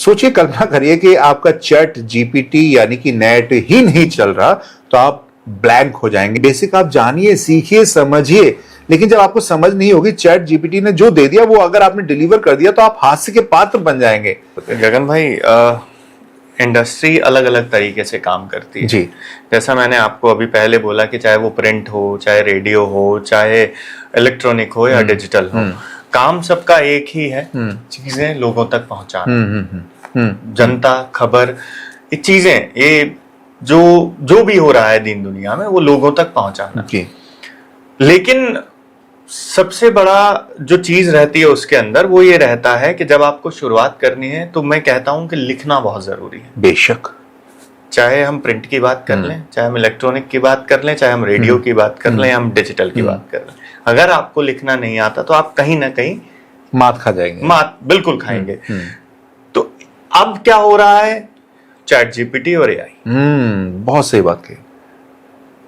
सोचिए, कल्पना करिए कि आपका चैट जीपीटी यानी कि नेट ही नहीं चल रहा तो आप ब्लैंक हो जाएंगे। बेसिक आप जानिए, सीखिए, समझिए, लेकिन जब आपको समझ नहीं होगी, चैट जीपीटी ने जो दे दिया वो अगर आपने डिलीवर कर दिया तो आप हास्य के पात्र बन जाएंगे। गगन भाई, इंडस्ट्री अलग अलग तरीके से काम करती है जी। जैसा मैंने आपको अभी पहले बोला कि चाहे वो प्रिंट हो, चाहे रेडियो हो, चाहे इलेक्ट्रॉनिक हो या डिजिटल हो, काम सबका एक ही है, चीजें लोगों तक पहुंचाना। जनता, खबर, ये चीजें, ये जो भी हो रहा है दीन दुनिया में वो लोगों तक पहुंचाना। लेकिन सबसे बड़ा जो चीज रहती है उसके अंदर वो ये रहता है कि जब आपको शुरुआत करनी है तो मैं कहता हूं कि लिखना बहुत जरूरी है। बेशक, चाहे हम प्रिंट की बात कर लें, चाहे हम इलेक्ट्रॉनिक की बात कर लें, चाहे हम रेडियो की बात कर लें, हम डिजिटल की बात कर लें, अगर आपको लिखना नहीं आता तो आप कहीं ना कहीं मात खा जाएंगे। मात बिल्कुल खाएंगे। तो अब क्या हो रहा है, चैट जीपीटी और एआई। बहुत सही बात कही।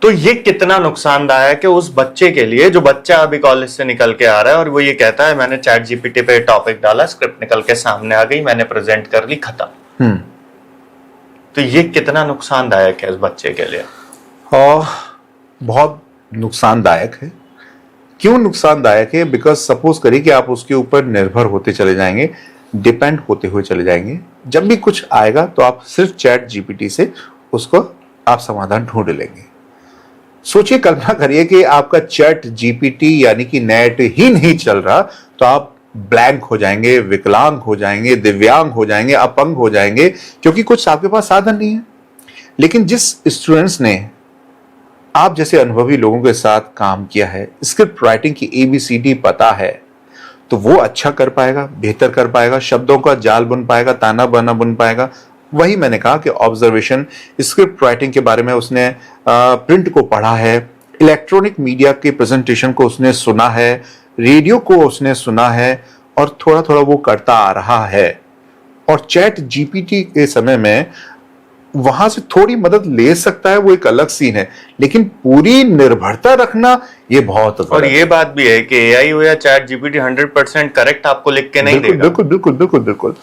तो ये कितना नुकसानदायक है उस बच्चे के लिए, जो बच्चा अभी कॉलेज से निकल के आ रहा है और वो ये कहता है मैंने चैट जीपीटी पे टॉपिक डाला, स्क्रिप्ट निकल के सामने आ गई, मैंने प्रेजेंट कर ली, खत्म। तो ये कितना नुकसानदायक है उस बच्चे के लिए? बहुत नुकसानदायक है। क्यों नुकसानदायक है? बिकॉज सपोज करिए कि आप उसके ऊपर निर्भर होते चले जाएंगे, डिपेंड होते हुए चले जाएंगे। जब भी कुछ आएगा तो आप सिर्फ चैट जीपीटी से उसको आप समाधान ढूंढ लेंगे। सोचिए, कल्पना करिए कि आपका चैट जीपीटी यानी कि नेट ही नहीं चल रहा तो आप ब्लैंक हो जाएंगे, विकलांग हो जाएंगे, दिव्यांग हो जाएंगे, अपंग हो जाएंगे, क्योंकि कुछ आपके पास साधन नहीं है। लेकिन जिस स्टूडेंट्स ने आप जैसे अनुभवी लोगों के साथ काम किया है, स्क्रिप्ट राइटिंग की ABCD पता है, तो वो अच्छा कर पाएगा, बेहतर कर पाएगा, शब्दों का जाल बुन पाएगा, ताना बाना बुन पाएगा। वही मैंने कहा कि ऑब्जर्वेशन, स्क्रिप्ट राइटिंग के बारे में उसने प्रिंट को पढ़ा है, इलेक्ट्रॉनिक मीडिया के प्रेजेंटेशन को उसने सुना है, रेडियो को उसने सुना है और थोड़ा थोड़ा वो करता आ रहा है। और चैट जीपीटी के समय में वहां से थोड़ी मदद ले सकता है, वो एक अलग सीन है, लेकिन पूरी निर्भरता रखना ये बहुत गलत। और ये बात भी है कि एआई हो या चैट जीपीटी 100% करेक्ट आपको लिख के नहीं देगा। बिल्कुल बिल्कुल बिल्कुल बिल्कुल।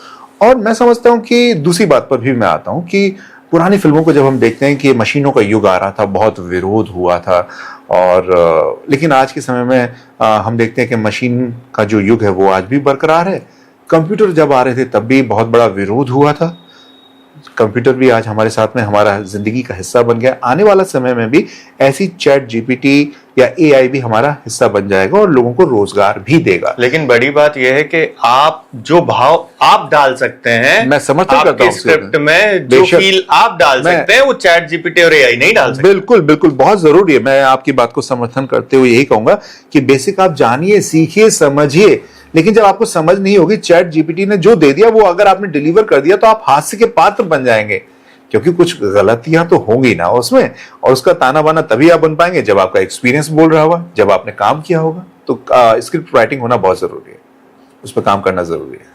और मैं समझता हूं कि दूसरी बात पर भी मैं आता हूं कि पुरानी फिल्मों को जब हम देखते हैं कि मशीनों का युग आ रहा था, बहुत विरोध हुआ था, और लेकिन आज के समय में हम देखते हैं कि मशीन का जो युग है वो आज भी बरकरार है। कंप्यूटर जब आ रहे थे तब भी बहुत बड़ा विरोध हुआ था। कंप्यूटर भी आज हमारे साथ में हमारा जिंदगी का हिस्सा बन गया। आने वाला समय में भी ऐसी चैट जीपीटी या एआई भी हमारा हिस्सा बन जाएगा और लोगों को रोजगार भी देगा। लेकिन बड़ी बात यह है कि आप जो भाव आप डाल सकते हैं, मैं समर्थन करता हूं स्क्रिप्ट में जो फील आप डाल सकते हैं वो चैट जीपीटी और एआई नहीं डाल सकते। बिल्कुल बिल्कुल, बहुत जरूरी है। मैं आपकी बात को समर्थन करते हुए यही कहूंगा कि बेसिक आप जानिए, सीखिए, समझिए, लेकिन जब आपको समझ नहीं होगी, चैट जीपीटी ने जो दे दिया वो अगर आपने डिलीवर कर दिया तो आप हास्य के पात्र बन जाएंगे, क्योंकि कुछ गलतियां तो होंगी ना उसमें, और उसका ताना बाना तभी आप बन पाएंगे जब आपका एक्सपीरियंस बोल रहा होगा, जब आपने काम किया होगा। तो स्क्रिप्ट राइटिंग होना बहुत जरूरी है, उस पर काम करना जरूरी है।